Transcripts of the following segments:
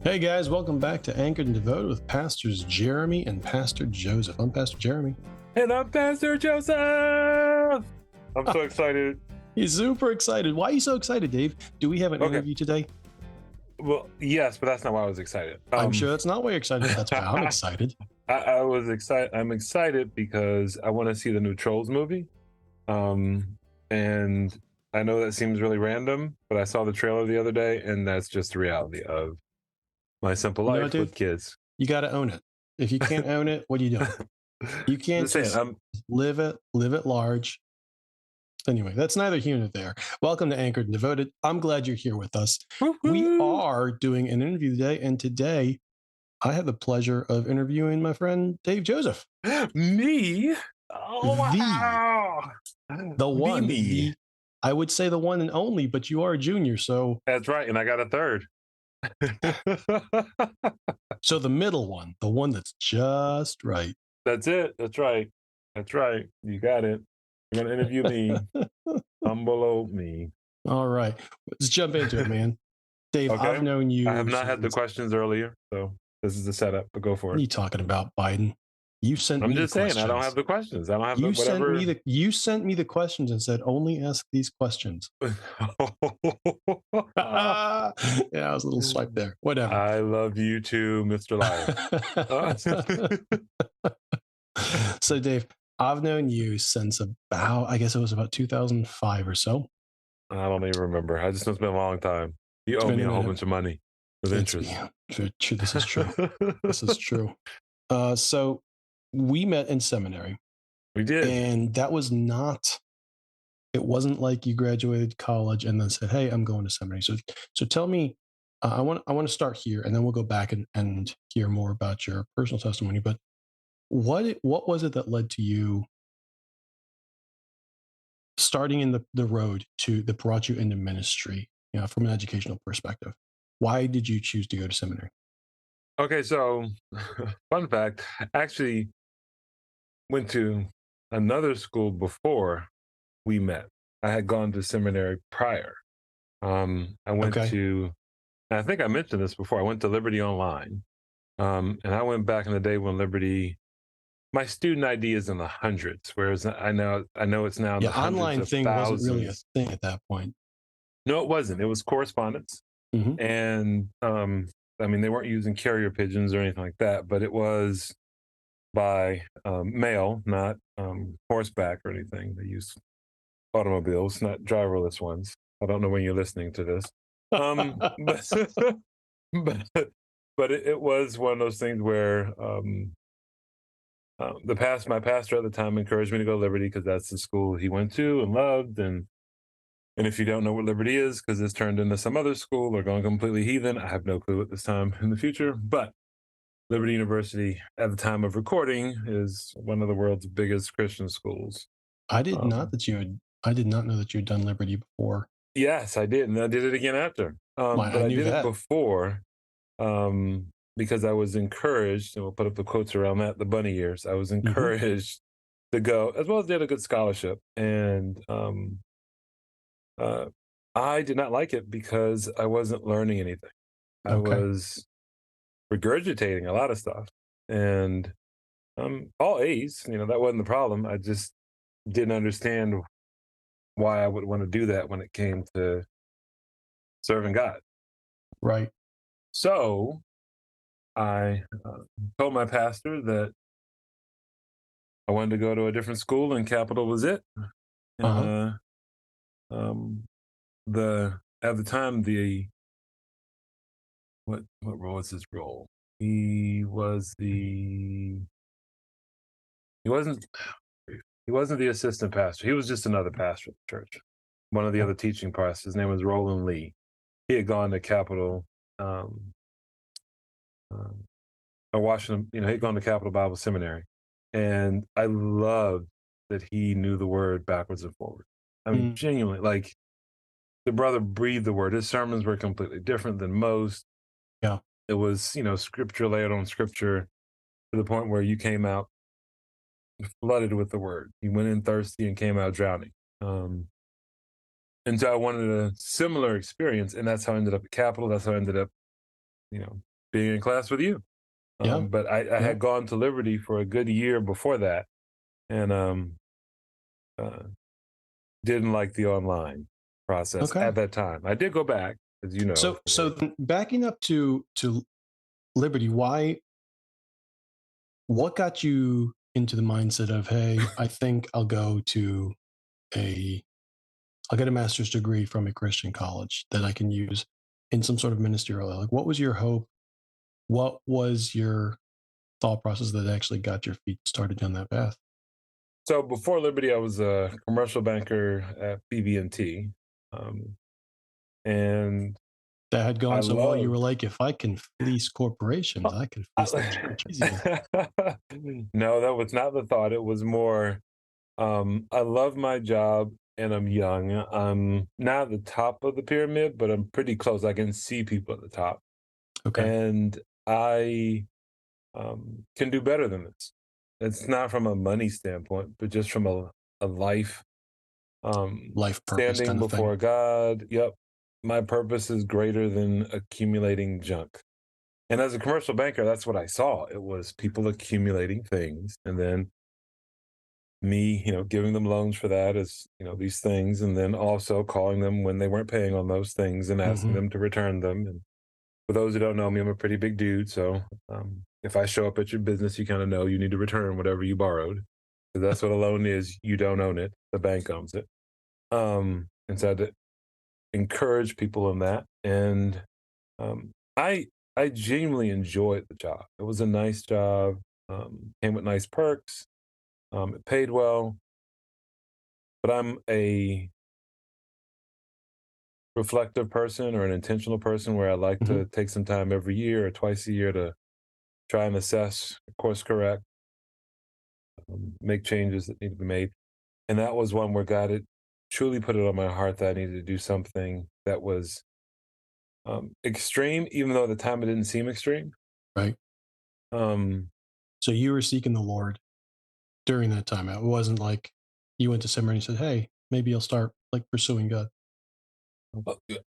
Hey guys, welcome back to Anchored and Devoted with Pastors Jeremy and Pastor Joseph. I'm Pastor Jeremy. And I'm Pastor Joseph. I'm so excited. He's super excited. Why are you so excited, Dave? Do we have an interview today? Well, yes, but that's not why I was excited. I'm sure that's not why you're excited, but that's why I'm excited. I was excited. I'm excited because I want to see the new Trolls movie. And I know that seems really random, but I saw the trailer the other day, and that's just the reality of my simple life Dude, with kids. You got to own it. If you can't own it, what are you doing? You can't just live it large. Anyway, that's neither here nor there. Welcome to Anchored and Devoted. I'm glad you're here with us. Woo-hoo. We are doing an interview today, and today I have the pleasure of interviewing my friend Dave Joseph. Me? Oh, wow. The one. I would say the one and only, but you are a junior, so... That's right, and I got a third. So the middle one, the one that's just right. That's it. That's right. That's right. You got it. You're going to interview me. Humble me. All right. Let's jump into it, man. Dave, okay. I've known you. I have not had the questions earlier, so this is the setup, but go for it. What are you talking about, Biden? You sent I'm me just the saying, questions. I don't have the questions. I don't have you whatever. You sent me the questions and said, only ask these questions. Yeah, I was a little swipe there. Whatever. I love you too, Mr. Liar. So, Dave, I've known you since I guess it was about 2005 or so. I don't even remember. I just know it's been a long time. You owe me a whole bunch of money with interest. True. This is true. This is true. So we met in seminary. We did. And that was it wasn't like you graduated college and then said, hey, I'm going to seminary. So tell me, I want to start here, and then we'll go back and hear more about your personal testimony. But what was it that led to you starting in the road that brought you into ministry, from an educational perspective? Why did you choose to go to seminary? Okay, so fun fact, I actually went to another school before we met. I had gone to seminary prior. I went to, and I think I mentioned this before, I went to Liberty Online. And I went back in the day when Liberty, my student ID is in the hundreds, whereas I know it's now in the hundreds online of thing thousands. Wasn't really a thing at that point. No, it wasn't. It was correspondence. Mm-hmm. And I mean, they weren't using carrier pigeons or anything like that, but it was by mail, not horseback or anything. They used automobiles, not driverless ones. I don't know when you're listening to this. But it was one of those things where my pastor at the time encouraged me to go to Liberty because that's the school he went to and loved. And if you don't know what Liberty is, because it's turned into some other school or gone completely heathen, I have no clue at this time in the future. But Liberty University, at the time of recording, is one of the world's biggest Christian schools. I did not know that you had done Liberty before. Yes, I did, and I did it again after. But I did it before because I was encouraged, and we'll put up the quotes around that, the bunny years. I was encouraged to go, as well as they had a good scholarship. And I did not like it because I wasn't learning anything. I was regurgitating a lot of stuff, and all A's, that wasn't the problem. I just didn't understand why I would want to do that when it came to serving God. Right. So I told my pastor that I wanted to go to a different school, and Capital was it. At the time, what role was his role? He wasn't the assistant pastor. He was just another pastor at the church. One of the other teaching pastors. His name was Roland Lee. He had gone to Capital, Washington. He'd gone to Capital Bible Seminary, and I loved that he knew the word backwards and forward. I mean, genuinely, like, the brother breathed the word. His sermons were completely different than most. Yeah. It was, scripture layered on scripture to the point where you came out flooded with the word. He went in thirsty and came out drowning. And so I wanted a similar experience, and that's how I ended up at Capital. That's how I ended up, being in class with you. Yeah. But I Yeah. had gone to Liberty for a good year before that, and uh, didn't like the online process Okay. at that time. I did go back, as you know, So for then backing up to Liberty, what got you into the mindset of, hey, I think a I'll get a master's degree from a Christian college that I can use in some sort of ministerial. Like, what was your hope? What was your thought process that actually got your feet started down that path? so before Liberty, I was a commercial banker at BB&T, and That had I gone so well, you were loved. like, if I can fleece corporations, I can fleece the church easily. No, that was not the thought. It was more, I love my job and I'm young. I'm not at the top of the pyramid, but I'm pretty close. I can see people at the top. Okay. And I can do better than this. It's not from a money standpoint, but just from a life, Life purpose standing kind of thing. before God. Yep. My purpose is greater than accumulating junk. And as a commercial banker, that's what I saw. It was people accumulating things and then me, giving them loans for that as, these things, and then also calling them when they weren't paying on those things and asking Hmm. them to return them. And for those who don't know me, I'm a pretty big dude. So if I show up at your business, you kind of know you need to return whatever you borrowed. Because that's what a loan is. You don't own it. The bank owns it. And so I had to encourage people in that. And um, I I genuinely enjoyed the job. It was a nice job. Came with nice perks. It paid well. But I'm a reflective person or an intentional person where I like Hmm. to take some time every year or twice a year to try and assess, course correct, make changes that need to be made. And that was one where God had truly put it on my heart that I needed to do something that was extreme, even though at the time it didn't seem extreme. Right. Um, So you were seeking the Lord during that time. It wasn't like you went to seminary and said, hey, maybe I'll start like pursuing God.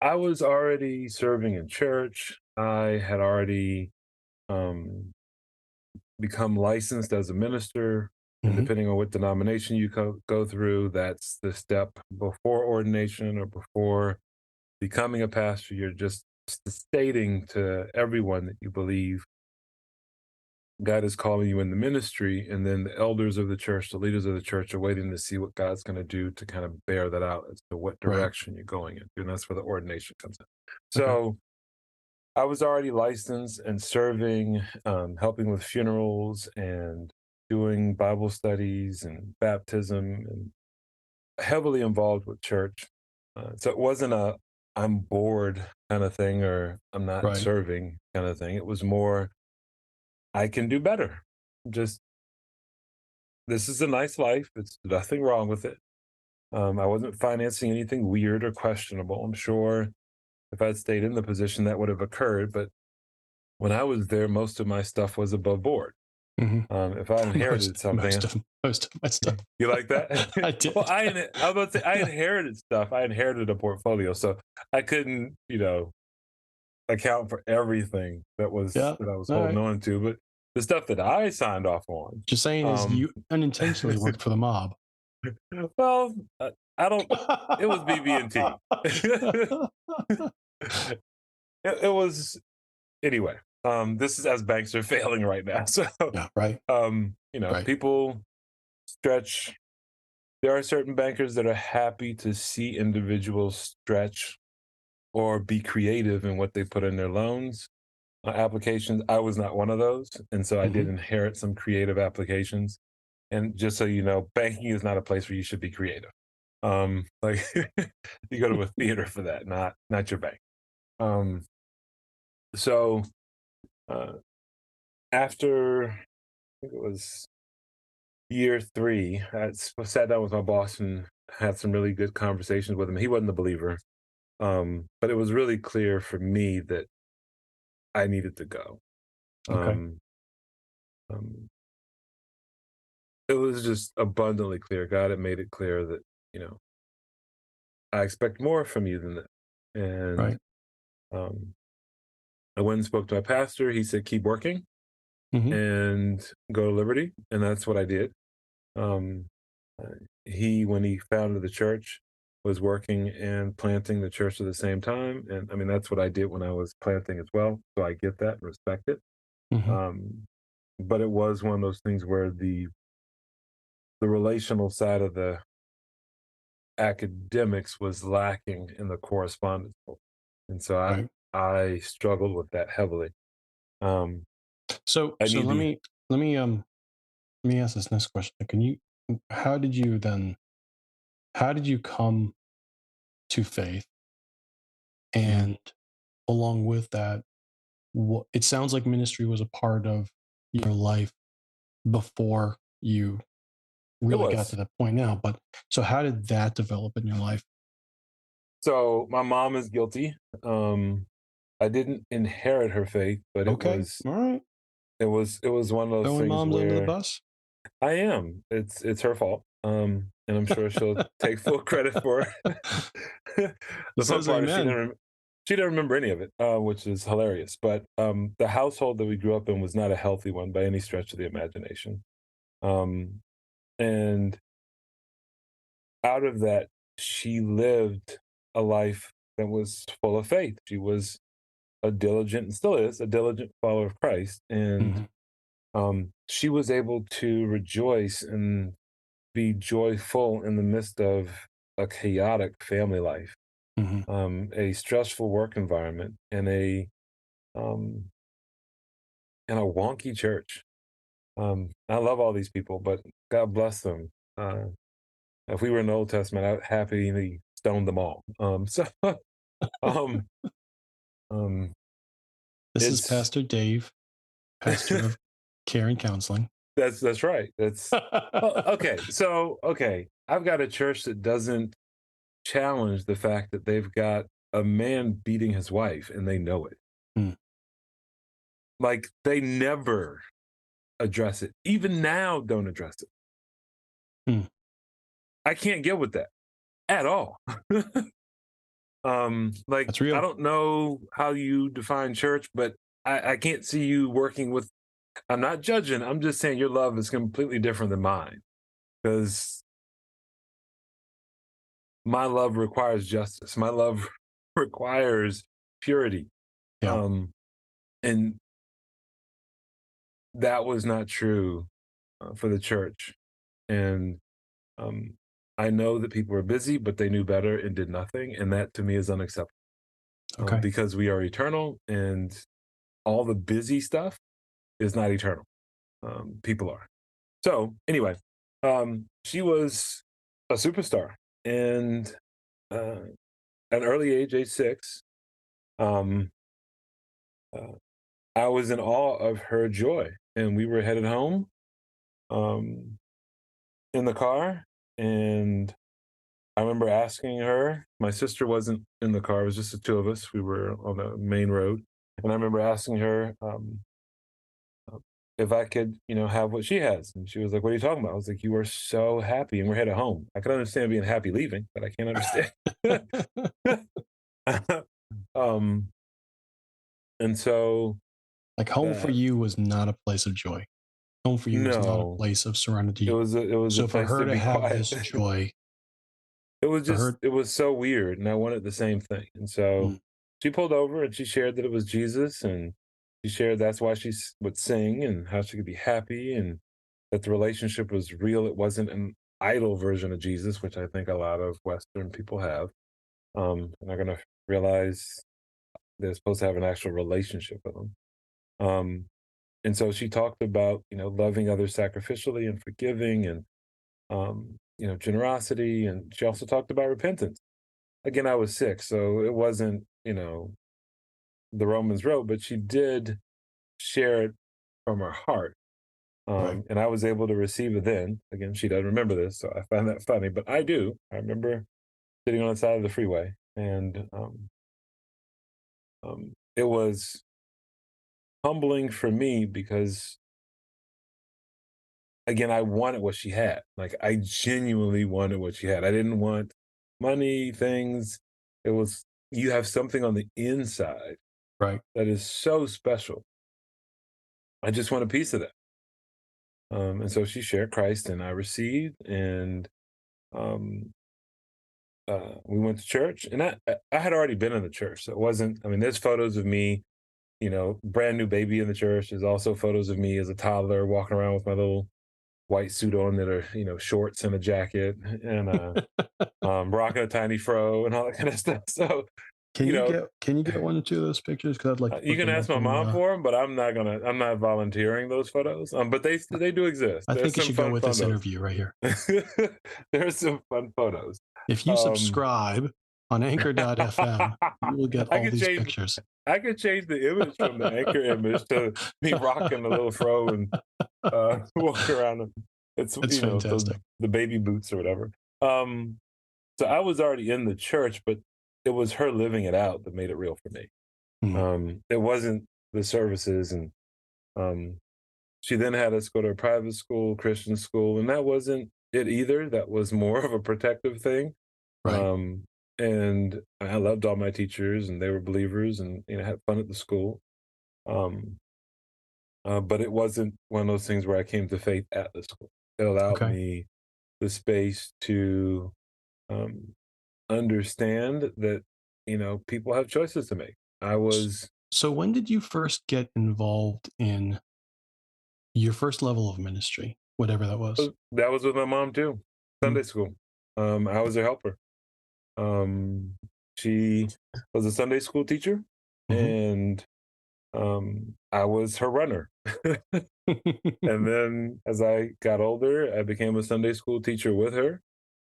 I was already serving in church. I had already um, become licensed as a minister. And Hmm. depending on what denomination you go through, that's the step before ordination or before becoming a pastor. You're just stating to everyone that you believe God is calling you in the ministry, and then the elders of the church, the leaders of the church, are waiting to see what God's going to do to kind of bear that out as to what Right. direction you're going in. And that's where the ordination comes in. Okay. So I was already licensed and serving, helping with funerals and doing Bible studies and baptism, and heavily involved with church. So it wasn't a I'm bored kind of thing or I'm not Right. serving kind of thing. It was more I can do better. Just this is a nice life. It's nothing wrong with it. I wasn't financing anything weird or questionable. I'm sure if I'd stayed in the position that would have occurred, but when I was there, most of my stuff was above board. Hmm. If I inherited something, Most of my stuff. you like that? I Well, did. I was about to say I inherited stuff. I inherited a portfolio, so I couldn't, account for everything Yeah. that I was All holding right. on to. But the stuff that I signed off on, Just saying is um, you unintentionally worked for the mob. well, I don't. It was BB&T. It was anyway. This is as banks are failing right now. So, Yeah. Right. Right. people stretch. There are certain bankers that are happy to see individuals stretch or be creative in what they put in their loans applications. I was not one of those, and so I did Hmm. inherit some creative applications. And just so you know, banking is not a place where you should be creative. Like you go to a theater for that, not your bank. Um, so uh, after I think it was year three, sat down with my boss and had some really good conversations with him. He wasn't a believer, but it was really clear for me that I needed to go. Okay. Um, um, it was just abundantly clear. God had made it clear that you know I expect more from you than that, and Right. um, I went and spoke to my pastor. He said, keep working Mhm. and go to Liberty. And that's what I did. Um, uh, when he founded the church, was working and planting the church at the same time. And I mean, that's what I did when I was planting as well. So I get that and respect it. Mhm. Um, but it was one of those things where the relational side of the academics was lacking in the correspondence book. And so Right. I struggled with that heavily. Um, I So need to. let me let me ask this next question. Can you how did you then how did you come to faith? Mhm. And along with that, it sounds like ministry was a part of your life before you It really got to was. that point now. But so how did that develop in your life? So my mom is guilty. I didn't inherit her faith, but Okay. All right. it was one of those Throwing things moms under the where bus. I am. It's her fault. And I'm sure she'll take full credit for He the fun says part is amen. she didn't remember any of it, which is hilarious. But the household that we grew up in was not a healthy one by any stretch of the imagination. Um, and out of that, she lived a life that was full of faith. She was a diligent, and still is, a diligent follower of Christ. And Mhm. she was able to rejoice and be joyful in the midst of a chaotic family life, Mhm. a stressful work environment, um, and a wonky church. I love all these people, but God bless them. If we were in the Old Testament, I'd happily stone them all. Um, um, This is it's Pastor Dave, pastor of Care and Counseling. that's right. That's well, okay. So okay, I've got a church that doesn't challenge the fact that they've got a man beating his wife and they know it. Mm, Like they never address it. Even now, don't address it. mm. I can't get with that at all. Like That's I real. don't know how you define church, but I can't see you working with. I'm not judging. I'm just saying your love is completely different than mine because my love requires justice. My love requires purity. Yeah. Um, and that was not true for the church. And um, I know that people were busy, but they knew better and did nothing. And that to me is unacceptable Okay. because we are eternal and all the busy stuff is not eternal. People are. So, anyway, she was a superstar. And at an early age, age 6, um, uh, I was in awe of her joy. And we were headed home um, in the car. And I remember asking her, my sister wasn't in the car, it was just the two of us. We were on the main road. And I remember asking her uh, if I could, have what she has. And she was like, what are you talking about? I was like, you are so happy and we're headed home. I can understand being happy leaving, but I can't understand. um, and so, Like home for uh, you was not a place of joy. Home for you was not a no, place of it serenity. was it was a So for place her to to be have quiet. this joy, for her, It was so weird. And I wanted the same thing. And so mm, she pulled over and she shared that it was Jesus. And she shared that's why she would sing and how she could be happy and that the relationship was real. It wasn't an idol version of Jesus, which I think a lot of Western people have. And they're going to realize they're supposed to have an actual relationship with them. Um, and so she talked about, loving others sacrificially and forgiving and, generosity. And she also talked about repentance. Again, I was 6, so it wasn't, the Romans road, but she did share it from her heart. right. And I was able to receive it then. Again, she doesn't remember this, so I find that funny, but I do. I remember sitting on the side of the freeway, and it was humbling for me because, again, I wanted what she had. Like, I genuinely wanted what she had. I didn't want money, things. It was, you have something on the inside Right. that is so special. I just want a piece of that. And so she shared Christ, and I received, and um, we went to church, and I had already been in the church, so it wasn't. I mean, there's photos of me, brand new baby in the church. There's also photos of me as a toddler walking around with my little white suit on that are shorts and a jacket, and rocking a tiny fro and all that kind of stuff. So, you know, Can you get one or two of those pictures? Because I'd like to you put can them ask up my in mom for them, but I'm not volunteering those photos. But they do exist. I There's think it some should go fun with this photos. interview right here. There's some fun photos. If you Um, subscribe on Anchor.fm, you will get I all could these change pictures. I could change the image from the anchor image to me rocking a little fro and walking around. It's It's the fantastic. baby boots or whatever. Um, so I was already in the church, but it was her living it out that made it real for me. Mhm. It wasn't the services, and um, she then had us go to a private school, Christian school, and that wasn't it either. That was more of a protective thing. Right. Um, and I loved all my teachers, and they were believers, and had fun at the school. Um, but it wasn't one of those things where I came to faith at the school. It allowed Okay. me the space to um, understand that people have choices to make. I S- was So when did you first get involved in your first level of ministry, whatever that was? that was with my mom too. Mm. Sunday school. I was a helper. Um, she was a Sunday school teacher, Mhm. and I was her runner. And then as I got older, I became a Sunday school teacher with her.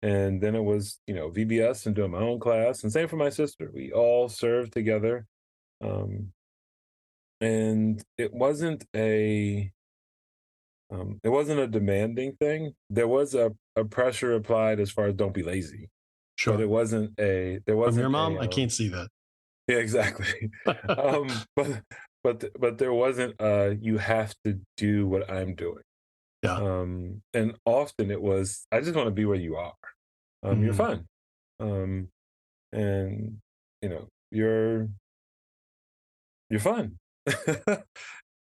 And then it was, VBS and doing my own class. And same for my sister. We all served together. Um, and it wasn't a demanding thing. There was a pressure applied as far as don't be lazy, but Sure. there From your wasn't mom, I can't see that. yeah, exactly. But there wasn't you have to do what I'm doing. Yeah. And often it was, I just want to be where you are. You're Mm. fun. Um, and you're fun.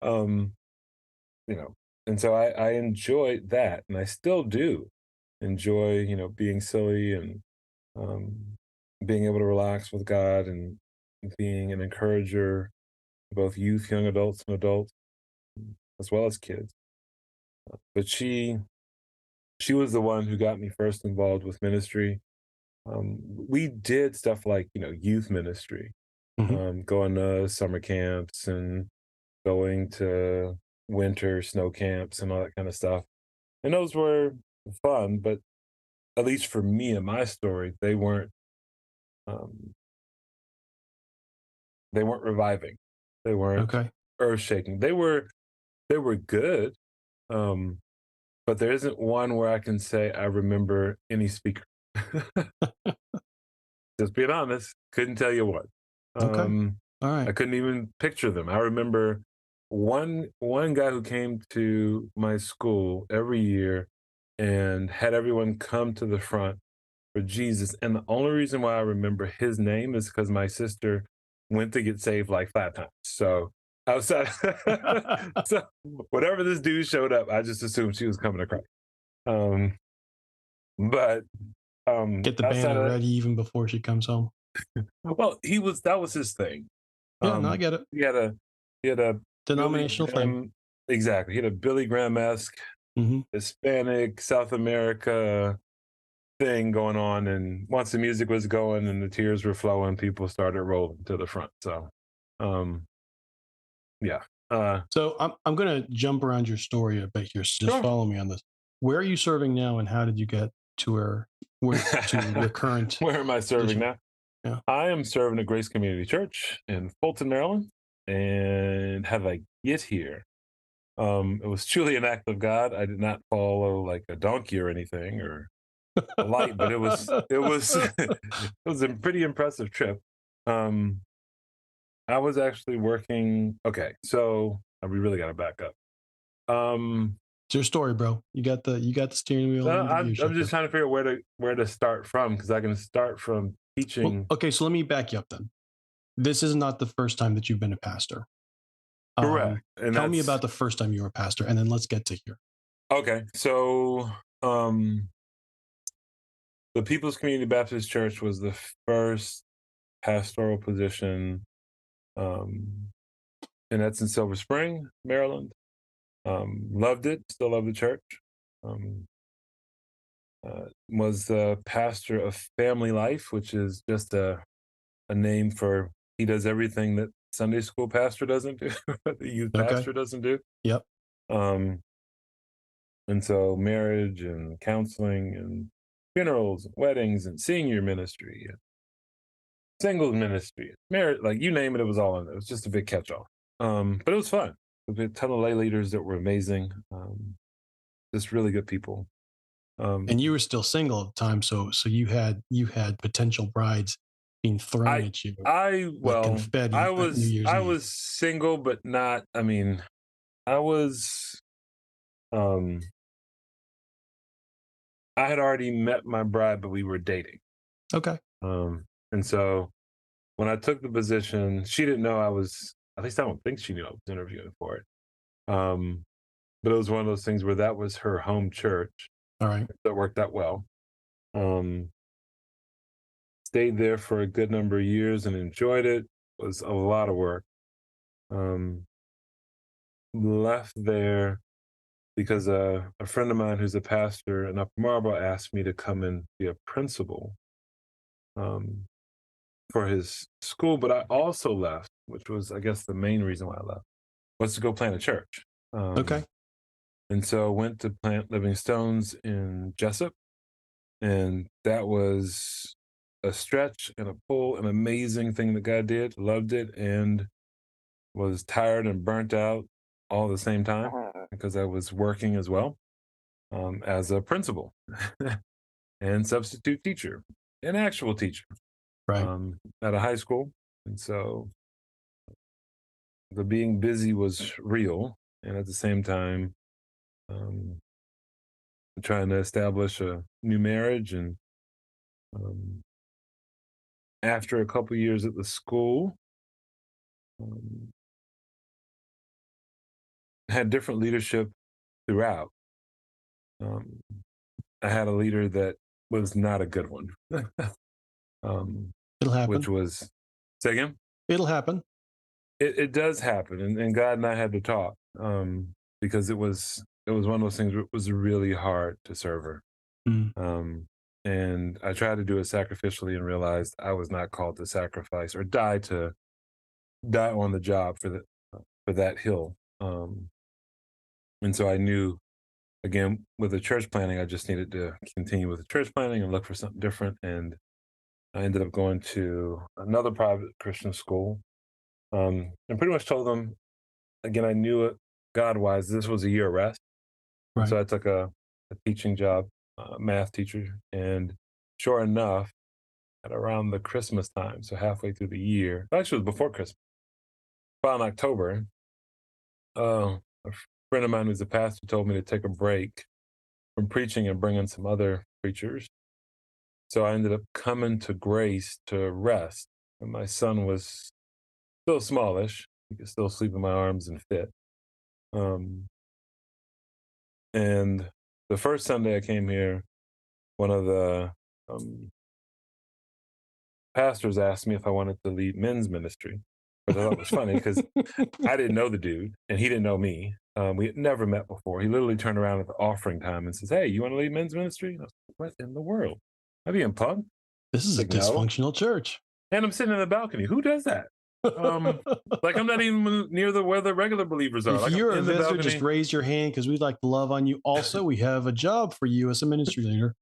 um, you know, and so I enjoyed that, and I still do enjoy, being silly and um, being able to relax with God and being an encourager, both youth, young adults, and adults, as well as kids. But she was the one who got me first involved with ministry. We did stuff like youth ministry, Mhm. going to summer camps and going to winter snow camps and all that kind of stuff. And those were fun, but at least for me and my story, um, they weren't reviving. They weren't Okay. earth shaking. They were good, um, but there isn't one where I can say I remember any speaker. Just being honest, couldn't tell you what. Okay. Um, All I right. couldn't even picture them. I remember one guy who came to my school every year and had everyone come to the front for Jesus. And the only reason why I remember his name is because my sister went to get saved like 5 times. So outside, so whatever this dude showed up, I just assumed she was coming to Christ. Um, but Get the outside banner of ready even before she comes home. well, that was his thing. Yeah, no, I get it. He had a he had a Billy Denominational thing. Graham exactly. He had a Billy Graham-esque Mhm. Hispanic South America thing going on, and once the music was going and the tears were flowing, people started rolling to the front. So, um, yeah. So I'm going to jump around your story a bit here. So just Sure. follow me on this. Where are you serving now, and how did you get to where to your current Where am I serving position? now? Yeah. I am serving at Grace Community Church in Fulton, Maryland. And how did I get here? It was truly an act of God. I did not follow like a donkey or anything or a light, but it was it was a pretty impressive trip. Um, I was actually working. Okay, so we really got to back up. Um, It's your story, bro. You got the steering wheel and the gears I'm up just here. trying to figure out where to start from because I can start from Well, teaching. okay, so let me back you up then. this is not the first time that you've been a pastor. Correct. And Tell me that's about the first time you were a pastor, and then let's get to here. okay. So the People's Community Baptist Church was the first pastoral position, um, and that's in Silver Spring, Maryland. Loved it, still love the church. Um, was the pastor of Family Life, which is just a name for he does everything that Sunday school pastor doesn't do, the youth Okay. pastor doesn't do. Yep. Um, and so marriage and counseling and funerals and weddings and senior ministry and singles ministry, marriage, like you name it, it was all in there. It was just a big catch-all. But it was fun. A ton of lay leaders that were amazing. Just really good people. And you Um, were still single at the time, so you had potential brides being thrown I at you I like well, confetti at New Year's I Eve. was single, but not. I mean, I was. Um, I had already met my bride, but we were dating. Okay. And so when I took the position, she didn't know I was. At least I don't think she knew I was interviewing for it. Um, but it was one of those things where that was her home church All right. that worked out well. Um, Stayed there for a good number of years and enjoyed it. Was a lot of work. Um, Left there because a friend of mine who's a pastor in Upper Marlboro asked me to come and be a principal um, for his school. But I also left, which was, I guess, the main reason why I left, was to go plant a church. Okay. And so went to plant Living Stones in Jessup. And that was a stretch and a pull, an amazing thing that God did. Loved it and was tired and burnt out all at the same time because I was working as well as a principal and substitute teacher, an actual teacher Right. at a high school. And so the being busy was real. And at the same time, um, trying to establish a new marriage. And um, after a couple years at the school, um, had different leadership throughout. Um, I had a leader that was not a good one, um, It'll which happen. was, say again? It'll happen. It does happen, and God and I had to talk because it was one of those things where it was really hard to serve her. Mm. Um, and I tried to do it sacrificially and realized I was not called to sacrifice or die on the job for that hill. And so I knew again with the church planning, I just needed to continue with the church planning and look for something different. And I ended up going to another private Christian school, and pretty much told them again I knew it God wise. This was a year of rest, and Right. so I took a teaching job, math teacher, and sure enough, at around the Christmas time, so halfway through the year, actually it was before Christmas, about in October, a friend of mine who's a pastor told me to take a break from preaching and bring in some other preachers. So I ended up coming to Grace to rest. And my son was still smallish. He could still sleep in my arms and fit. Um, and the first Sunday I came here, one of the um, pastors asked me if I wanted to lead men's ministry, which I thought was funny because I didn't know the dude and he didn't know me. We had never met before. He literally turned around at the offering time and says, "Hey, you want to lead men's ministry?" And I was like, "What in the world? Am I being punked?" This is a Like, no. dysfunctional church. And I'm sitting in the balcony. Who does that? Um, like I'm not even near the where the regular believers are. If Like I'm you're a in the visitor, just balcony. raise your hand because we'd like to love on you. Also, we have a job for you as a ministry leader.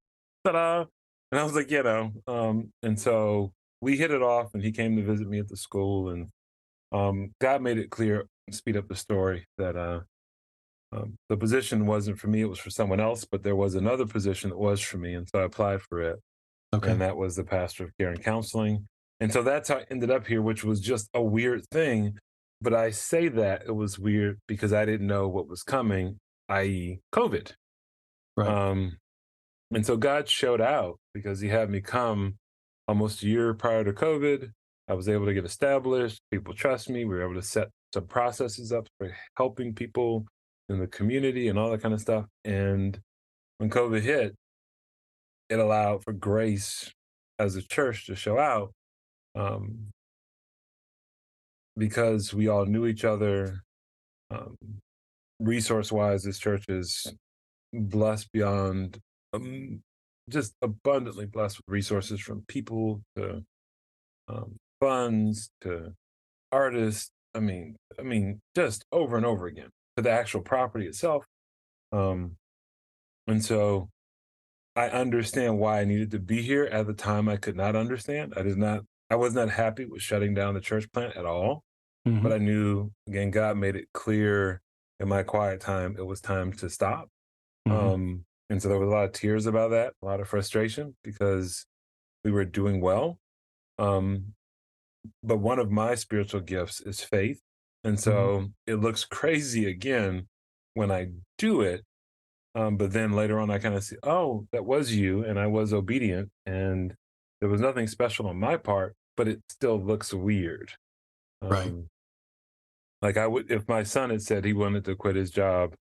Ta-da! And I was like, and so we hit it off, and he came to visit me at the school, and God made it clear, speed up the story, that the position wasn't for me; it was for someone else. But there was another position that was for me, and so I applied for it, Okay. and that was the pastor of care and counseling. And so that's how I ended up here, which was just a weird thing. But I say that it was weird because I didn't know what was coming, i.e., COVID. Right. Um, and so God showed out because he had me come almost a year prior to COVID. I was able to get established. People trust me. We were able to set some processes up for helping people in the community and all that kind of stuff. And when COVID hit, it allowed for grace as a church to show out, um, because we all knew each other. Um, Resource wise, this church is blessed beyond, um, just abundantly blessed with resources from people to, funds to artists. Just over and over again to the actual property itself. Um, and so I understand why I needed to be here. At the time, I could not understand. I was not happy with shutting down the church plant at all. Hmm. But I knew, again, God made it clear in my quiet time it was time to stop. Hmm. And so there was a lot of tears about that, a lot of frustration because we were doing well. Um, but one of my spiritual gifts is faith. And Hmm. so it looks crazy again when I do it. But then later on, I kind of see, oh, that was you. And I was obedient. And there was nothing special on my part, but it still looks weird. Right. Um, like I would, if my son had said he wanted to quit his job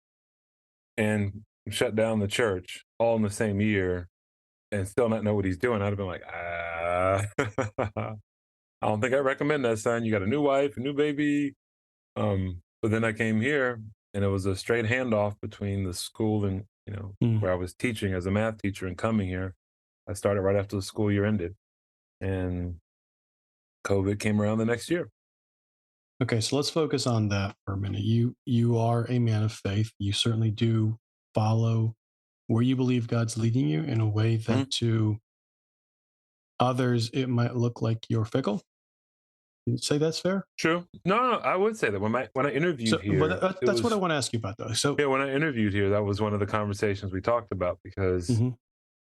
and shut down the church all in the same year and still not know what he's doing, I'd have been like, I don't think I recommend that, son. You got a new wife, a new baby. But then I came here and it was a straight handoff between the school and, Mm. where I was teaching as a math teacher and coming here. I started right after the school year ended and COVID came around the next year. Okay, so let's focus on that for a minute. You are a man of faith. You certainly do follow where you believe God's leading you in a way Mhm. that to others it might look like you're fickle. You say that's fair? True. No, I would say that when I interviewed So, but here, it that's what I was want to ask you about, though. So, yeah, when I interviewed here, that was one of the conversations we talked about because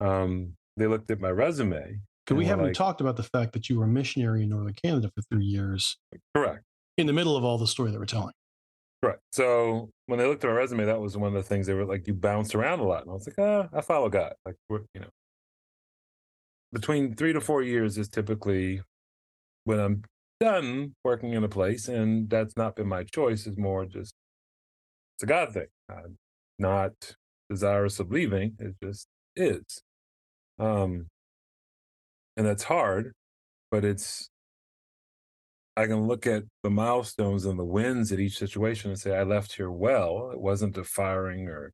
mhm, they looked at my resume 'cause and we were haven't like, talked about the fact that you were a missionary in northern Canada for 3 years, correct, in the middle of all the story that we're telling. correct. So when they looked at my resume, that was one of the things they were like, you bounce around a lot. And I was like, I follow God. Like, between 3 to 4 years is typically when I'm done working in a place. And that's not been my choice, it's more just, it's a God thing. I'm not desirous of leaving, it just is. Um, and that's hard, but I can look at the milestones and the wins at each situation and say, I left here well. It wasn't a firing or,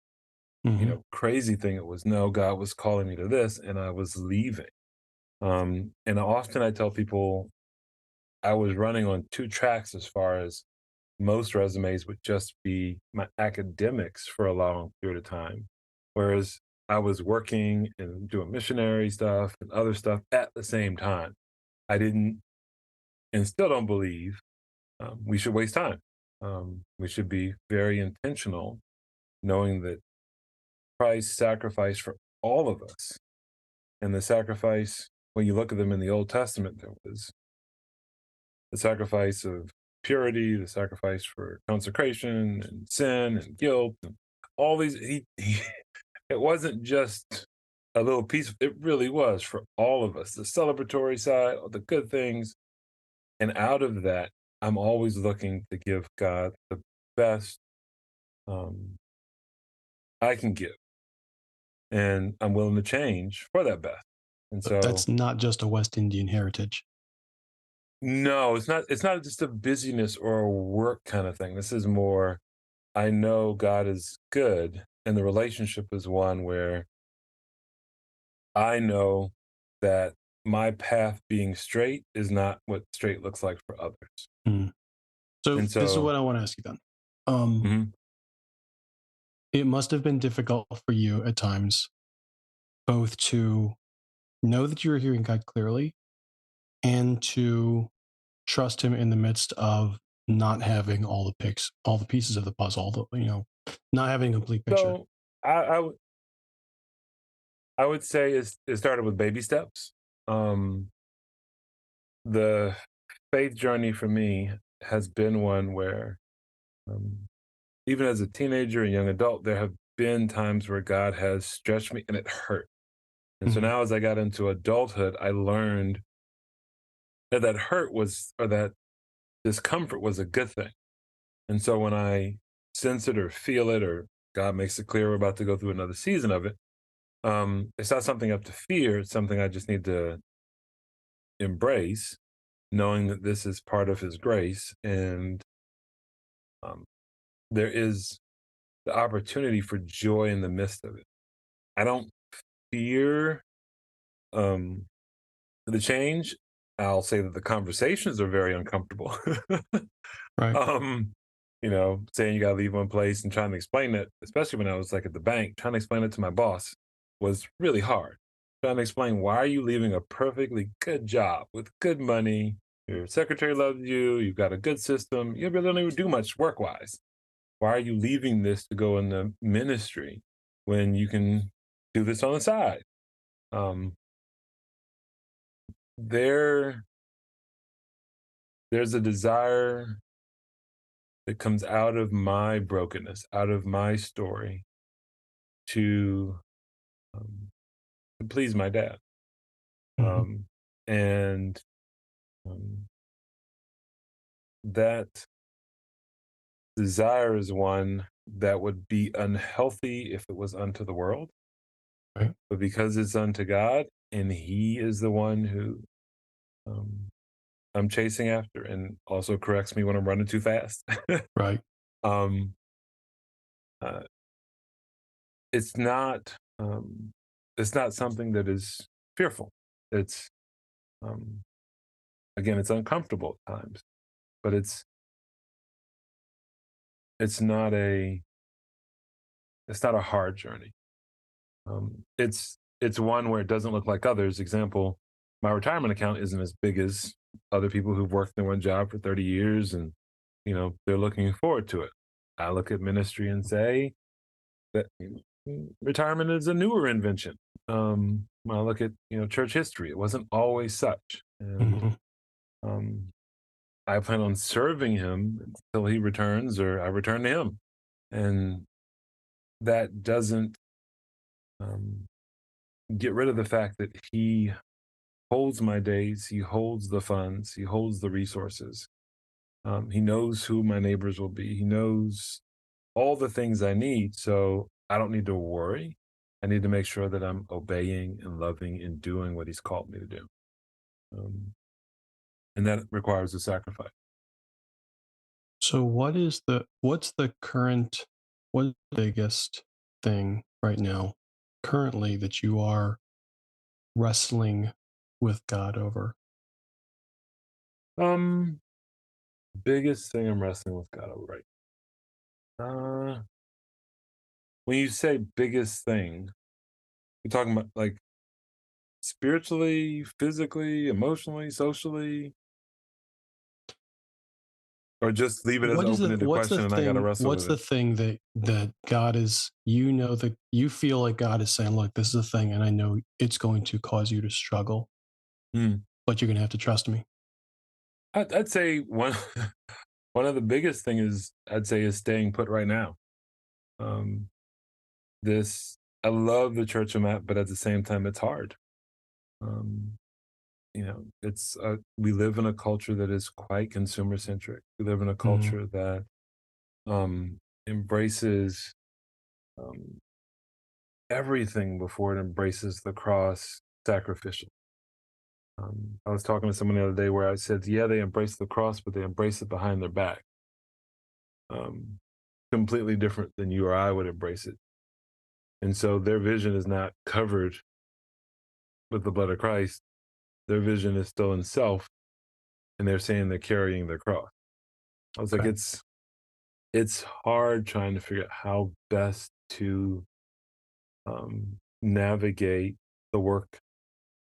Mhm, crazy thing. It was no, God was calling me to this and I was leaving. And often I tell people I was running on two tracks as far as most resumes would just be my academics for a long period of time. Whereas I was working and doing missionary stuff and other stuff at the same time. I didn't and still don't believe we should waste time. We should be very intentional, knowing that Christ sacrificed for all of us. And the sacrifice, when you look at them in the Old Testament, there was the sacrifice of purity, the sacrifice for consecration and sin and guilt, and all these. It wasn't just a little piece, it really was for all of us the celebratory side, all the good things. And out of that, I'm always looking to give God the best um, I can give, and I'm willing to change for that best. And but that's so, not just a West Indian heritage. no, it's not. It's not just a busyness or a work kind of thing. This is more. I know God is good, and the relationship is one where I know that my path being straight is not what straight looks like for others. Mm. So And this is so, what I want to ask you then. Um, mhm. it must have been difficult for you at times, both to know that you were hearing God clearly and to trust Him in the midst of not having all the pieces of the puzzle, not having a complete picture. So I would say it started with baby steps. Um, the faith journey for me has been one where, um, even as a teenager and young adult, there have been times where God has stretched me and it hurt. And so Mhm. now, as I got into adulthood, I learned that hurt was, or that discomfort was a good thing. And so when I sense it or feel it, or God makes it clear we're about to go through another season of it, it's not something I have to fear. It's something I just need to embrace, knowing that this is part of His grace, and um, there is the opportunity for joy in the midst of it. I don't fear um, the change. I'll say that the conversations are very uncomfortable. Right. um, saying you gotta leave one place and trying to explain it, especially when I was like at the bank, trying to explain it to my boss was really hard. Trying to explain, why are you leaving a perfectly good job with good money? Your secretary loves you, you've got a good system, you really don't even do much work wise. Why are you leaving this to go in the ministry when you can do this on the side? Um, there, there's a desire that comes out of my brokenness, out of my story, to um, to please my dad. Mhm. Um, and um, that desire is one that would be unhealthy if it was unto the world, Right. but because it's unto God, and He is the one who um, I'm chasing after, and also corrects me when I'm running too fast. Right. um, uh, it's not it's not something that is fearful. It's um, again, it's uncomfortable at times, but it's not a it's not a hard journey. It's one where it doesn't look like others. Example, my retirement account isn't as big as other people who've worked in one job for 30 years, and they're looking forward to it. I look at ministry and say that retirement is a newer invention. When I look at church history, it wasn't always such, and Mhm. um, I plan on serving Him until He returns, or I return to Him, and that doesn't um, get rid of the fact that He holds my days, He holds the funds, He holds the resources. He knows who my neighbors will be. He knows all the things I need. So I don't need to worry. I need to make sure that I'm obeying and loving and doing what He's called me to do. Um, and that requires a sacrifice. So what's the current what's the biggest thing right now currently that you are wrestling with God over? Um, Biggest thing I'm wrestling with God over right. When you say biggest thing, you're talking about like spiritually, physically, emotionally, socially, or just leave it as open-ended question and I gotta wrestle what's with the it? thing that God is, you know, that you feel like God is saying, look, this is a thing and I know it's going to cause you to struggle, Mm. but you're going to have to trust me. I'd say one one of the biggest thing is I'd say is staying put right now. Um, this I love the church I'm at, but at the same time, it's hard. Um, it's we live in a culture that is quite consumer centric. We live in a Mhm. culture that embraces um, everything before it embraces the cross sacrificial. I was talking to someone the other day where I said, yeah, they embrace the cross, but they embrace it behind their back. Um, Completely different than you or I would embrace it. And so their vision is not covered with the blood of Christ. Their vision is still in self, and they're saying they're carrying their cross. I was like, Okay. it's hard trying to figure out how best to navigate the work,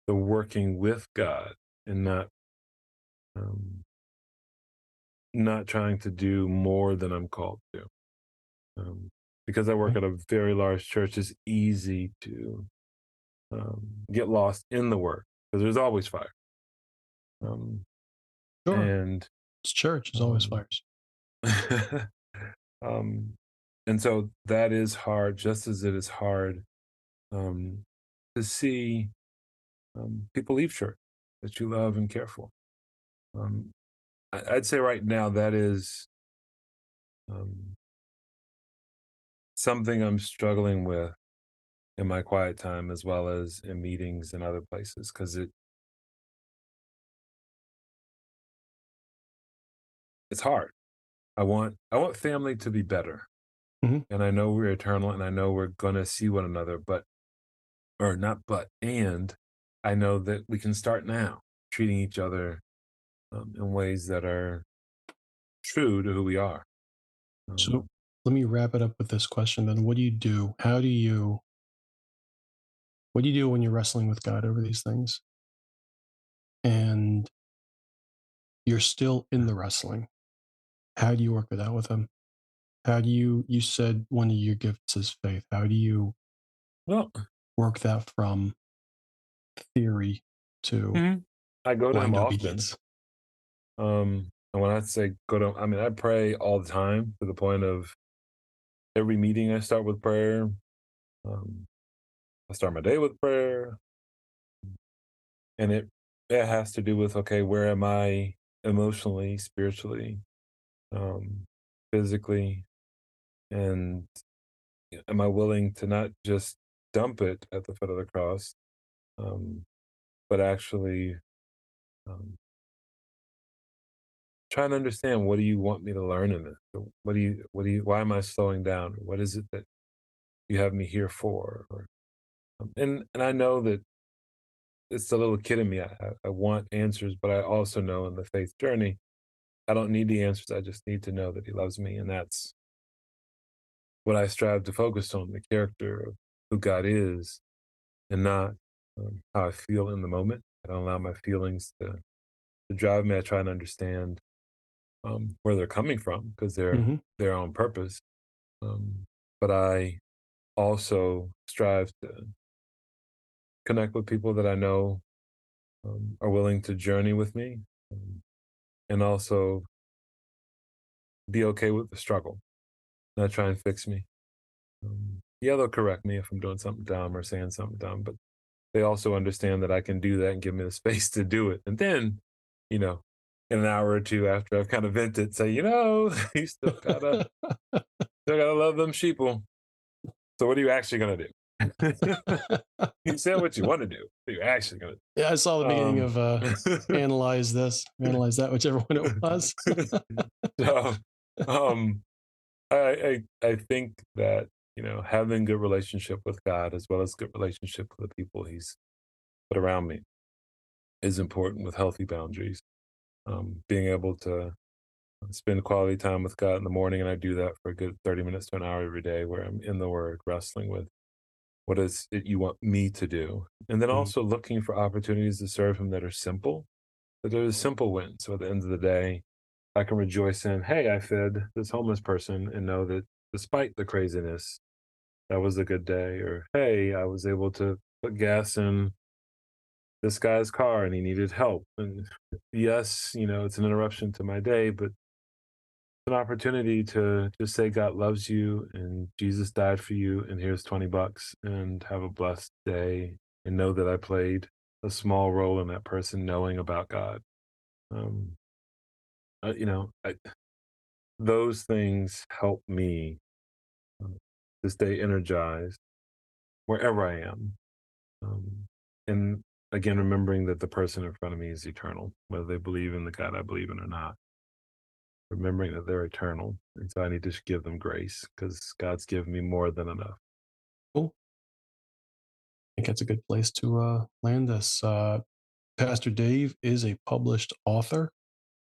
the working with God, and um, not trying to do more than I'm called to. Um, because I work Okay. at a very large church, it's easy to get lost in the work because there's always fire. Um, Sure. and It's church. There's always um, fires. um, and so that is hard, just as it is hard um, to see people leave church that you love and care for. Um, I'd say right now that is um, something I'm struggling with in my quiet time as well as in meetings and other places because it's hard. I want family to be better, Mhm. and I know we're eternal, and I know we're gonna see one another, but or not but, and I know that we can start now treating each other in ways that are true to who we are. So Um, let me wrap it up with this question then. What do you do? What do you do when you're wrestling with God over these things and you're still in the wrestling? How do you work it out with Him? How do you said one of your gifts is faith. How do you well, work that from theory to mhm, I go to him blind often. obedience? And when I say go to, I mean I pray all the time to the point of every meeting I start with prayer. Um, I start my day with prayer, and it has to do with okay, where am I emotionally, spiritually, um, physically, and am I willing to not just dump it at the foot of the cross, um, but actually um, trying to understand what do you want me to learn in this? Or why am I slowing down? What is it that you have me here for? Or, and I know that it's the little kid in me. I want answers, but I also know in the faith journey, I don't need the answers. I just need to know that He loves me, and that's what I strive to focus on: the character of who God is, and not how I feel in the moment. I don't allow my feelings to drive me. I try and understand where they're coming from because they're Mhm. there on purpose. Um, but I also strive to connect with people that I know are willing to journey with me, um, and also be okay with the struggle, not try and fix me. Yeah, they'll correct me if I'm doing something dumb or saying something dumb, but they also understand that I can do that and give me the space to do it. And then, you know, in an hour or two after I've kind of vented, say, you still gotta love them sheeple. So what are you actually gonna do? You said what you want to do. What are you actually gonna Yeah, I saw the do? beginning of analyze this, analyze that, whichever one it was. so um I think that, having good relationship with God as well as good relationship with the people He's put around me is important with healthy boundaries. Being able to spend quality time with God in the morning, and I do that for a good 30 minutes to an hour every day where I'm in the Word, wrestling with what is it you want me to do. And then Mhm. also looking for opportunities to serve Him that are simple, that there's simple wins. So at the end of the day, I can rejoice in, hey, I fed this homeless person and know that despite the craziness, that was a good day. Or, hey, I was able to put gas in this guy's car and he needed help. And yes, it's an interruption to my day, but an opportunity to just say God loves you and Jesus died for you and here's 20 bucks and have a blessed day and know that I played a small role in that person knowing about God. Um, those things help me uh, to stay energized wherever I am. Um, and again, remembering that the person in front of me is eternal, whether they believe in the God I believe in or not, remembering that they're eternal. And so I need to give them grace because God's given me more than enough. Cool. I think that's a good place to land this. Pastor Dave is a published author.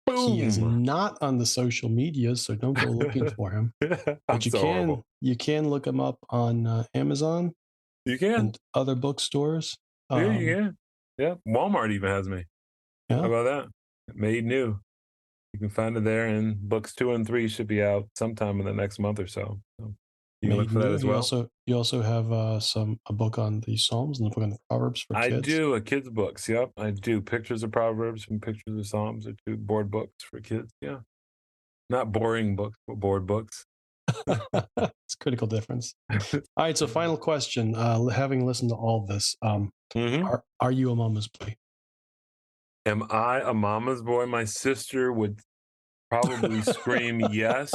He is Boom. not on the social medias, so don't go looking for him. I'm But so horrible. you can look him up on Amazon You can. and other bookstores. Yeah, you Um, can. Yeah. Walmart even has me. How yeah, about that? Made new. You can find it there, and books 2 and 3 should be out sometime in the next month or so. So you can look made for that new. as well. You also have a book on the Psalms and a book on the Proverbs for I kids. do a kids books. Yep, I do pictures of Proverbs and pictures of Psalms. I do board books for kids. Yeah, not boring books, but board books. It's a critical difference. All right, so final question. Having listened to all this, Hmm. are you a mama's boy? Am I a mama's boy? My sister would probably scream yes,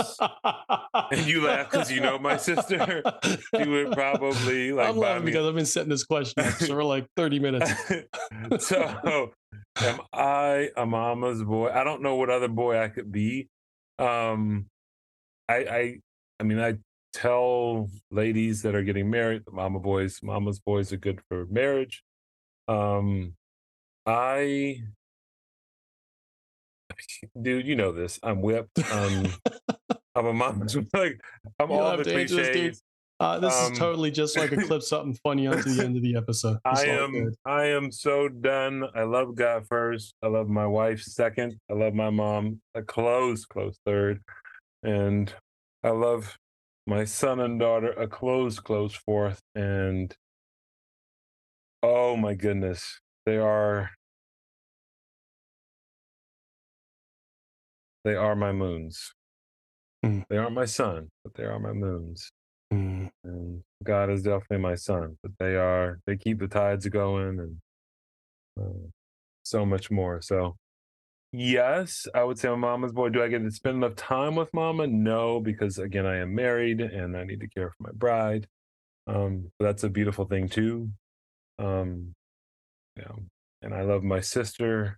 and you laugh because you know my sister. She would probably I'm like buy laughing me. because I've been setting this question up for like 30 minutes. So, am I a mama's boy? I don't know what other boy I could be. Um, I, I, I mean, I tell ladies that are getting married, that mama's boys are good for marriage. Um, I, dude, you know this. I'm whipped. I'm a mama's like I'm You don't all have the to answer this, dude. cliches. This is Um, totally just like a clip something funny onto the end of the episode. It's all good. I am so done. I love God first. I love my wife second. I love my mom a close third. And I love my son and daughter a close fourth. And oh my goodness, they are my moons. Mm, They aren't my son, but they are my moons. mm. And God is definitely my son, but they keep the tides going and so much more. So yes, I would say I'm a mama's boy. Do I get to spend enough time with mama? No, because again, I am married and I need to care for my bride. But that's a beautiful thing too. Um, you know, and I love my sister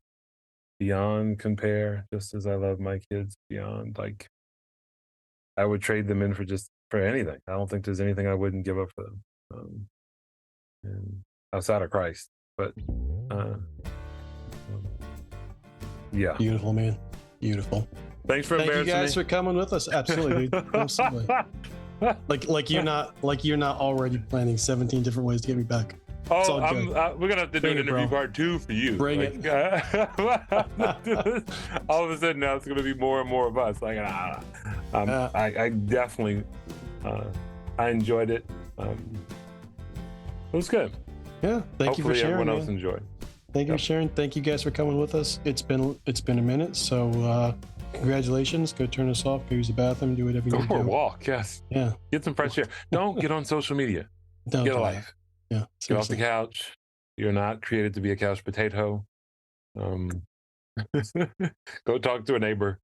beyond compare, just as I love my kids beyond. Like I would trade them in for anything. I don't think there's anything I wouldn't give up for them. And outside of Christ, but uh, um, yeah. Beautiful, man. Beautiful. Thanks for Thank you embarrassing guys me. for coming with us. Absolutely, dude. Absolutely. Like you're not already planning 17 different ways to get me back. It's Oh, all good. we're gonna have to do Bring an it, interview bro. part two for you. Bring like, it. all of a sudden now it's gonna be more and more of us. Like, I definitely, I enjoyed it. It was good. Yeah. Thank you for Hopefully sharing. everyone else Man. enjoyed. Thank you Yep. for sharing. Thank you guys for coming with us. It's been a minute. So congratulations. Go turn us off. Go use the bathroom. Do whatever you Go need for to a do. walk. Yes. Yeah. Get some fresh air. Don't get on social media. Don't Get a do that. life. Yeah. Get off the Seriously. couch. You're not created to be a couch potato. Um, go talk to a neighbor.